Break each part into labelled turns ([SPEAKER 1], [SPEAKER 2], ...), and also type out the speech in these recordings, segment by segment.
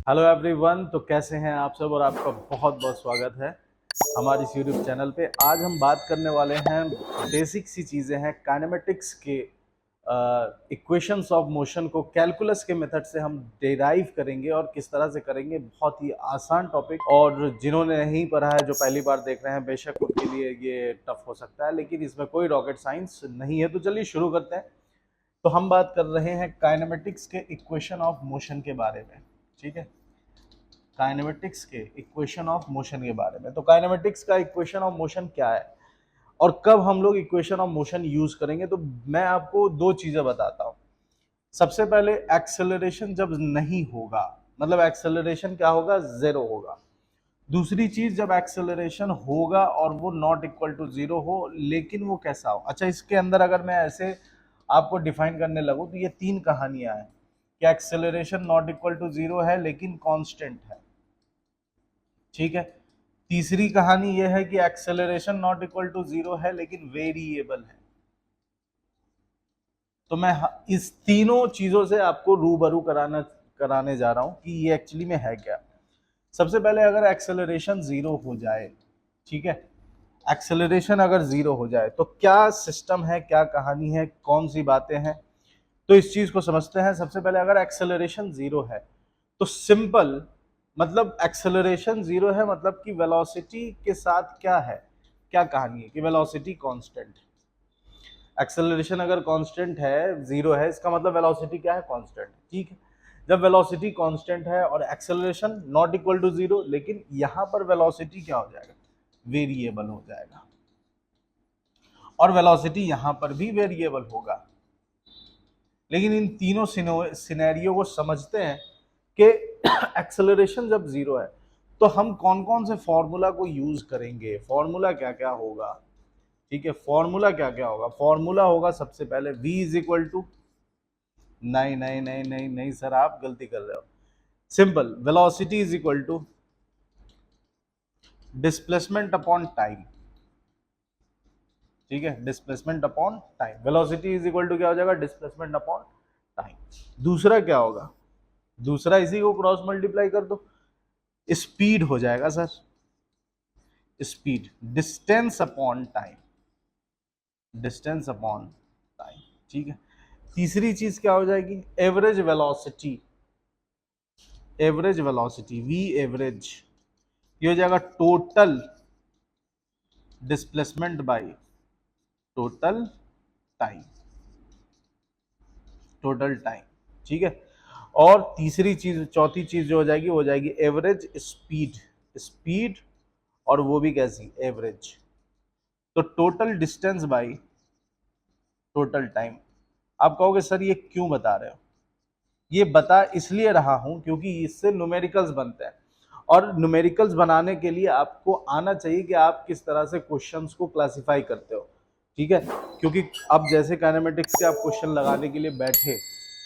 [SPEAKER 1] Hello everyone. तो कैसे हैं आप सब और आपका बहुत बहुत स्वागत है हमारे इस यूट्यूब चैनल पे। आज हम बात करने वाले हैं, बेसिक सी चीज़ें हैं काइनेमेटिक्स के इक्वेशंस ऑफ मोशन को कैलकुलस के मेथड से हम डिराइव करेंगे और किस तरह से करेंगे। बहुत ही आसान टॉपिक, और जिन्होंने नहीं पढ़ा है, जो पहली बार देख रहे हैं, बेशक उनके लिए ये टफ हो सकता है, लेकिन इसमें कोई रॉकेट साइंस नहीं है। तो चलिए शुरू करते हैं। तो हम बात कर रहे हैं काइनेमेटिक्स के इक्वेशन ऑफ मोशन के बारे में, ठीक है। काइनेमेटिक्स के इक्वेशन ऑफ मोशन के बारे में। तो काइनेमेटिक्स का इक्वेशन ऑफ मोशन क्या है और कब हम लोग इक्वेशन ऑफ मोशन यूज करेंगे, तो मैं आपको दो चीजें बताता हूं। सबसे पहले एक्सेलरेशन जब नहीं होगा, मतलब एक्सेलरेशन क्या होगा, जीरो होगा। दूसरी चीज, जब एक्सेलरेशन होगा और वो नॉट इक्वल टू जीरो हो, लेकिन वो कैसा हो। अच्छा, इसके अंदर अगर मैं ऐसे आपको डिफाइन करने लगूं तो ये तीन कहानियां हैं कि acceleration not equal to zero है लेकिन कांस्टेंट है, ठीक है। तीसरी कहानी यह है कि acceleration not equal to zero है लेकिन वेरिएबल है। तो मैं इस तीनों चीजों से आपको रूबरू कराने जा रहा हूं कि ये एक्चुअली में है क्या। सबसे पहले, अगर एक्सेलरेशन जीरो हो जाए, ठीक है, एक्सेलरेशन अगर जीरो हो जाए तो क्या सिस्टम है, क्या कहानी है, कौन सी बातें हैं, तो इस चीज को समझते हैं। सबसे पहले, अगर एक्सेलरेशन जीरो है तो सिंपल, मतलब एक्सेलरेशन जीरो है मतलब कि वेलोसिटी के साथ क्या है, क्या कहानी है कि वेलोसिटी कांस्टेंट। एक्सेलरेशन अगर कांस्टेंट है, जीरो है, इसका मतलब वेलोसिटी क्या है, कांस्टेंट, ठीक है। जब वेलोसिटी कांस्टेंट है और acceleration not equal to zero, लेकिन यहां पर वेलोसिटी क्या हो जाएगा, वेरिएबल हो जाएगा, और वेलोसिटी यहां पर भी वेरिएबल होगा। लेकिन इन तीनों सिनेरियो को समझते हैं कि एक्सेलरेशन जब जीरो है तो हम कौन कौन से फॉर्मूला को यूज करेंगे, फॉर्मूला क्या क्या होगा, ठीक है। फॉर्मूला क्या क्या होगा, फॉर्मूला होगा सबसे पहले v इज इक्वल टू, नहीं नहीं नहीं नहीं नहीं सर, आप गलती कर रहे हो। Simple, velocity is equal to displacement upon time, ठीक है। Displacement upon time, velocity is equal to क्या हो जाएगा, डिस्प्लेसमेंट अपॉन टाइम। दूसरा क्या होगा, दूसरा इसी को क्रॉस मल्टीप्लाई कर दो, स्पीड हो जाएगा sir, speed, distance upon time, distance upon time, ठीक है। तीसरी चीज क्या हो जाएगी, average velocity, average velocity v average, ये हो जाएगा total displacement by total time, total time, ठीक है। और तीसरी चीज, चौथी चीज जो हो जाएगी वो हो जाएगी एवरेज स्पीड, स्पीड, और वो भी कैसी, एवरेज। तो total distance by total time. आप कहोगे सर ये क्यों बता रहे हो, ये बता इसलिए रहा हूं क्योंकि इससे न्यूमेरिकल्स बनते हैं, और न्यूमेरिकल्स बनाने के लिए आपको आना चाहिए कि आप किस तरह से क्वेश्चंस को क्लासिफाई करते हो, ठीक है। क्योंकि अब जैसे काइनेमेटिक्स के आप क्वेश्चन लगाने के लिए बैठे,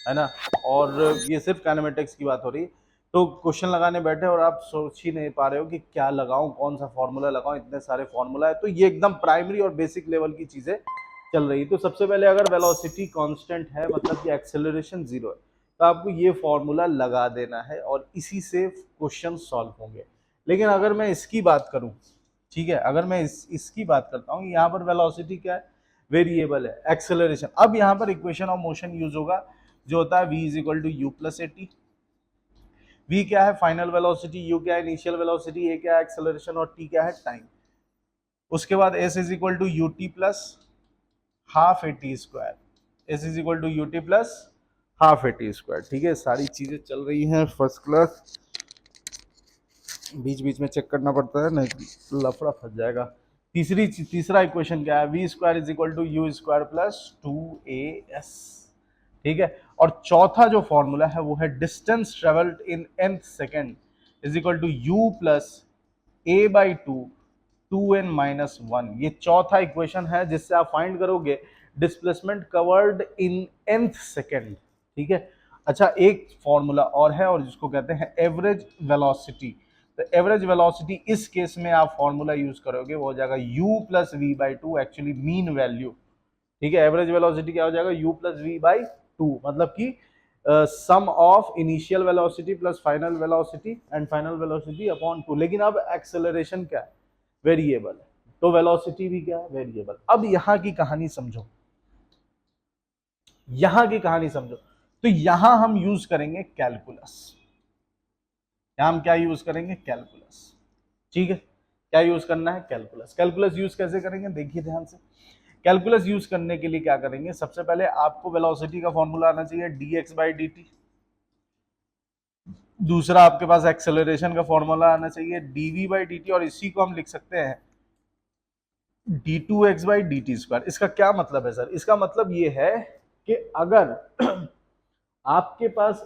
[SPEAKER 1] है ना, और ये सिर्फ काइनेमेटिक्स की बात हो रही है, तो क्वेश्चन लगाने बैठे और आप सोच ही नहीं पा रहे हो कि क्या लगाऊं, कौन सा फॉर्मूला लगाऊं, इतने सारे फॉर्मूला है। तो ये एकदम प्राइमरी और बेसिक लेवल की चीजें चल रही है। तो सबसे पहले, अगर वेलोसिटी कांस्टेंट है मतलब कि एक्सेलरेशन जीरो है, तो आपको ये फॉर्मूला लगा देना है और इसी से क्वेश्चन सॉल्व होंगे। लेकिन अगर मैं इसकी बात करूं, ठीक है, अगर मैं इसकी बात करता हूं, यहाँ पर वेलोसिटी क्या है, वेरिएबल है, एक्सेलरेशन। अब यहाँ पर इक्वेशन ऑफ मोशन यूज होगा जो होता है v is equal to u plus a t. v क्या है, फाइनल वेलोसिटी, u क्या है, इनिशियल वेलोसिटी, a क्या है, एक्सेलरेशन, और t क्या है, टाइम। उसके बाद s is equal to u t plus half a t square, s is equal to u t plus half a t square, ठीक है। सारी चीजें चल रही हैं फर्स्ट क्लास, बीच बीच में चेक करना पड़ता है, नहीं लफड़ा फंस जाएगा। तीसरा इक्वेशन क्या है, v square is equal to u square plus two a s, ठीक है। और चौथा जो फॉर्मूला है वो है distance travelled in nth second is equal to u plus a by two, two n minus one. ये चौथा इक्वेशन है जिससे आप फाइंड करोगे displacement covered in nth second, ठीक है। अच्छा, एक फॉर्मूला और है और जिसको कहते हैं एवरेज वेलोसिटी। तो एवरेज वेलोसिटी इस केस में आप फॉर्मूला यूज करोगे वो हो जाएगा u plus v by two, actually mean value, ठीक है। एवरेज वेलोसिटी क्या हो जाएगा, u plus v by two, मतलब कि sum of initial velocity plus final velocity and final velocity upon 2। लेकिन अब एक्सेलरेशन क्या है, वेरिएबल है, तो वेलोसिटी भी क्या है, वेरिएबल। अब यहां की कहानी समझो, यहां की कहानी समझो। तो यहां हम यूज करेंगे कैलकुलस, यहां हम क्या यूज करेंगे, कैलकुलस। ठीक है, क्या यूज करना है, कैलकुलस। कैलकुलस यूज कैसे करेंगे, देखिए ध्यान से। कैलकुलस यूज करने के लिए क्या करेंगे, सबसे पहले आपको वेलोसिटी का फॉर्मूला आना चाहिए dx बाई डी टी। दूसरा आपके पास एक्सेलरेशन का फॉर्मूला आना चाहिए dv बाई डी टी, और इसी को हम लिख सकते हैं d2x by d t square. इसका क्या मतलब है सर, इसका मतलब ये है कि अगर आपके पास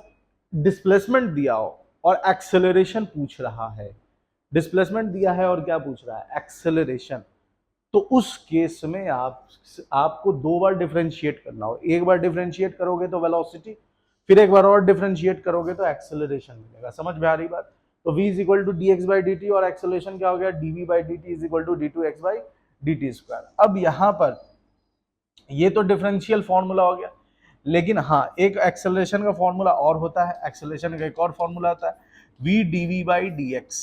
[SPEAKER 1] डिस्प्लेसमेंट दिया हो और एक्सेलरेशन पूछ रहा है, डिस्प्लेसमेंट दिया है और क्या पूछ रहा है, एक्सेलरेशन, तो उस केस में आपको दो बार डिफरेंशिएट करना हो। एक बार डिफरेंशिएट करोगे तो वेलोसिटी, फिर एक बार और डिफरेंशिएट करोगे तो एक्सेलरेशन मिलेगा। समझ में आ रही बात। तो v is equal to d x by d t, और एक्सेलरेशन क्या हो गया, dv by d t is equal to d two x by d t square. अब यहां पर ये तो डिफरेंशियल फॉर्मूला हो गया, लेकिन हाँ एक एक्सेलरेशन का फॉर्मूला और होता है, एक्सेलरेशन का एक और फॉर्मूला होता है v dv by d x,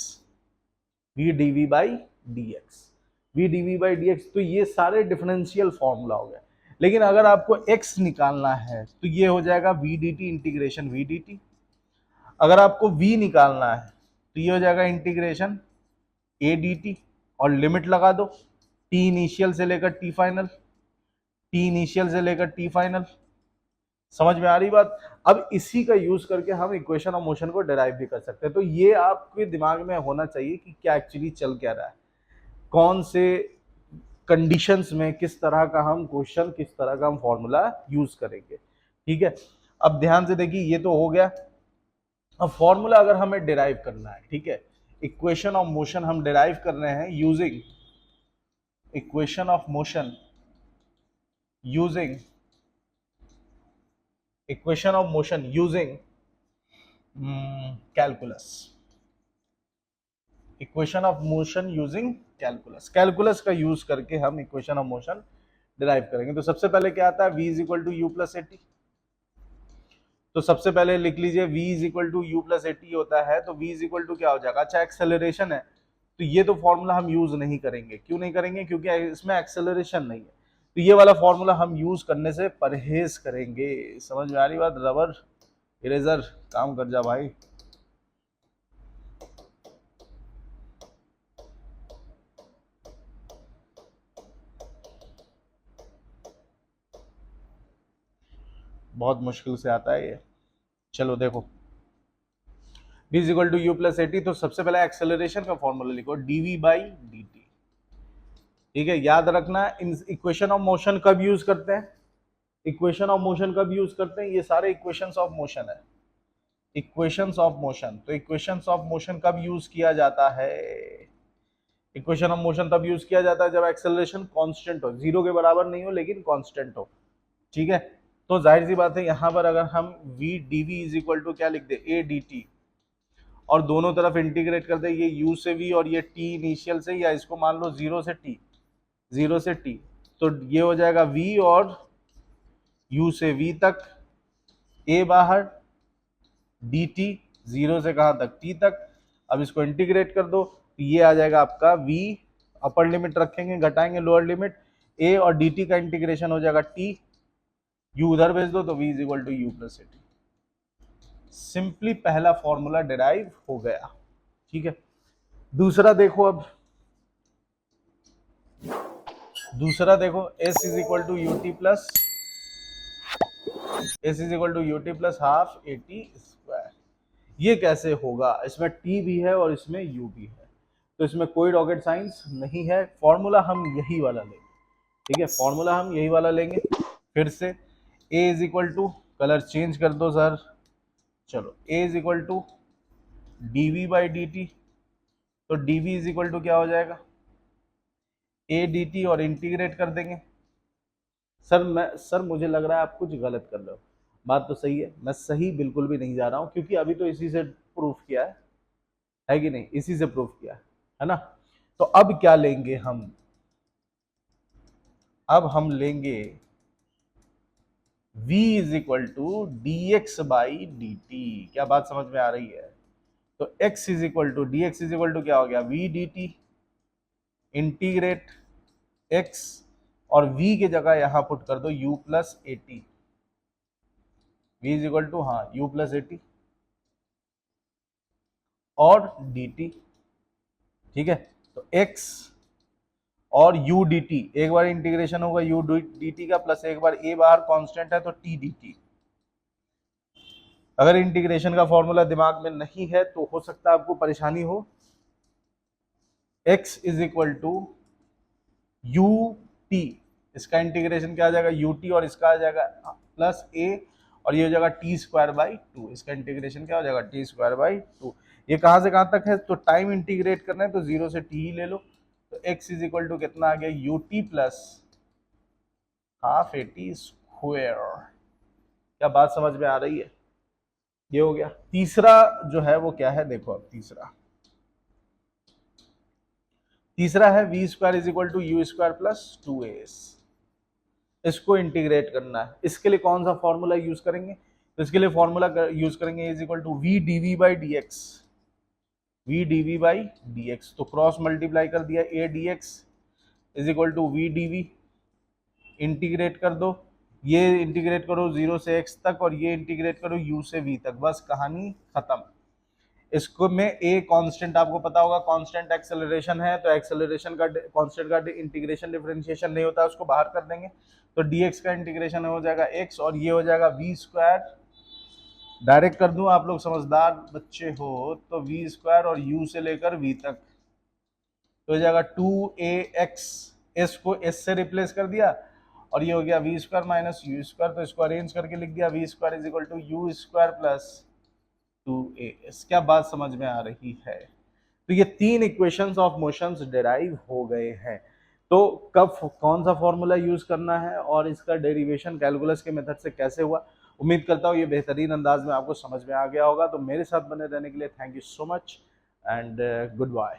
[SPEAKER 1] v dv by d x, v dv by d x. तो ये सारे डिफरेंशियल फॉर्मूला हो गए। लेकिन अगर आपको x निकालना है तो ये हो जाएगा v dt integration v dt। अगर आपको v निकालना है तो ये हो जाएगा इंटीग्रेशन a dt, और लिमिट लगा दो t इनिशियल से लेकर t फाइनल, t इनिशियल से लेकर t फाइनल। समझ में आ रही बात। अब इसी का यूज करके हम इक्वेशन ऑफ मोशन को डिराइव भी कर सकते हैं। तो ये आपके दिमाग में होना चाहिए कि क्या एक्चुअली चल क्या रहा है, कौन से कंडीशंस में किस तरह का हम क्वेश्चन, किस तरह का हम फॉर्मूला यूज करेंगे। ठीक है, अब ध्यान से देखिए, ये तो हो गया। अब फॉर्मूला अगर हमें डिराइव करना है, ठीक है, इक्वेशन ऑफ मोशन हम डिराइव कर रहे हैं using equation of motion, using equation of motion using calculus, equation of motion using calculus. Calculus का यूज करके हम इक्वेशन ऑफ मोशन डिराइव करेंगे। तो सबसे पहले क्या आता है, v is equal to u plus a t. तो सबसे पहले लिख लीजिए v is equal to u plus a t होता है, तो v इज इक्वल टू क्या हो जाएगा, अच्छा एक्सेलरेशन है तो ये तो फॉर्मूला हम यूज नहीं करेंगे। क्यों नहीं करेंगे, क्योंकि इसमें एक्सेलरेशन नहीं है, तो ये वाला फॉर्मूला हम यूज करने से परहेज करेंगे। समझ में आ रही बात। रबर इरेजर काम कर जा भाई। बहुत मुश्किल से आता है ये। चलो देखो, v is equal to u plus a t, तो सबसे पहले एक्सेलरेशन का फॉर्मूला लिखो dv बाई डी टी। ठीक है, याद रखना इन इक्वेशन ऑफ मोशन कब यूज करते हैं, इक्वेशन ऑफ मोशन कब यूज करते हैं, ये सारे इक्वेशंस ऑफ मोशन है, इक्वेशंस ऑफ मोशन। तो इक्वेशंस ऑफ मोशन कब यूज किया जाता है, इक्वेशन ऑफ मोशन तब यूज किया जाता है जब एक्सेलरेशन कांस्टेंट हो, जीरो के बराबर नहीं हो लेकिन कांस्टेंट हो। ठीक है, तो जाहिर सी बात है यहां पर अगर हम v dv is equal to क्या लिख दे, a dt, और दोनों तरफ इंटीग्रेट कर दे, ये u से v और ये t इनिशियल से, या इसको मान लो 0 से t, 0 से t, तो ये हो जाएगा v और u से v तक, a बाहर, dt 0 से कहां तक, t तक। अब इसको इंटीग्रेट कर दो तो ये आ जाएगा आपका v, अपर लिमिट रखेंगे घटाएंगे लोअर लिमिट, a और dt का इंटीग्रेशन हो जाएगा t, u उधर भेज दो तो v is equal to u plus a t. Simply पहला फॉर्मूला डिराइव हो गया। ठीक है, दूसरा देखो, अब दूसरा देखो, s is equal to u t plus, s is equal to u t plus half a t square. ये कैसे होगा, इसमें t भी है और इसमें u भी है, तो इसमें कोई रॉकेट साइंस नहीं है, फॉर्मूला हम यही वाला लेंगे। ठीक है, फॉर्मूला हम यही वाला लेंगे। फिर से a is equal to, colour change कर दो सर, चलो a is equal to dv by d t, तो dv इज इक्वल टू क्या हो जाएगा, a dt, और इंटीग्रेट कर देंगे। सर मुझे लग रहा है आप कुछ गलत कर रहे हो। बात तो सही है, मैं सही बिल्कुल भी नहीं जा रहा हूं, क्योंकि अभी तो इसी से प्रूफ किया है कि नहीं, इसी से प्रूफ किया है ना। तो अब क्या लेंगे हम, अब हम लेंगे v is equal to d x by d t. क्या बात समझ में आ रही है? तो x is equal to d x is equal to क्या हो गया, v d t integrate x, और v की जगह यहां पुट कर दो u plus a t, v is equal to हाँ u प्लस ए टी और dt। ठीक है, तो x और u dt, एक बार इंटीग्रेशन होगा u dt का, प्लस एक बार a बाहर कांस्टेंट है तो t dt। अगर इंटीग्रेशन का फॉर्मूला दिमाग में नहीं है तो हो सकता है आपको परेशानी हो। x is equal to u t, इसका इंटीग्रेशन क्या आ जाएगा u t, और इसका आ जाएगा प्लस a, और ये हो जाएगा टी स्क्वायर बाई टू, इसका इंटीग्रेशन क्या हो जाएगा टी स्क्वायर बाई टू। ये कहां से कहां तक है, तो टाइम इंटीग्रेट करना है तो 0 से t ही ले लो, तो x इज इक्वल टू कितना आ गया you t plus half a T square. क्या बात समझ में आ रही है? ये हो गया। तीसरा जो है वो क्या है, देखो अब तीसरा है v square is equal to u square plus two s. इसको इंटीग्रेट करना है, इसके लिए कौन सा फॉर्मूला यूज करेंगे, तो इसके लिए फॉर्मूला यूज करेंगे is equal to v d v by d x, v d v by d x, तो क्रॉस मल्टीप्लाई कर दिया a d x is equal to v d v, integrate कर दो, ये इंटीग्रेट करो 0 से x तक, और ये इंटीग्रेट करो u से v तक, बस कहानी खत्म। इसको में a कांस्टेंट आपको पता होगा, कांस्टेंट एक्सेलरेशन है, तो एक्सेलरेशन का कांस्टेंट का इंटीग्रेशन डिफरेंशिएशन नहीं होता है, उसको बाहर कर देंगे, तो dx का इंटीग्रेशन हो जाएगा x, और ये हो जाएगा v स्क्वायर। डायरेक्ट कर दूं, आप लोग समझदार बच्चे हो, तो v स्क्वायर और u से लेकर v तक, तो हो जाएगा 2ax, s को s से रिप्लेस कर दिया, और ये हो गया v square minus u square, तो इसको अरेंज करके लिख दिया v square is equal to u square plus 2as। क्या बात समझ में आ रही है? तो ये तीन इक्वेशंस ऑफ मोशंस डिराइव हो गए हैं। तो कब कौन सा फॉर्मूला यूज करना है और इसका डेरिवेशन कैलकुलस के मेथड से कैसे हुआ, उम्मीद करता हूँ ये बेहतरीन अंदाज में आपको समझ में आ गया होगा। तो मेरे साथ बने रहने के लिए thank you so much and good bye.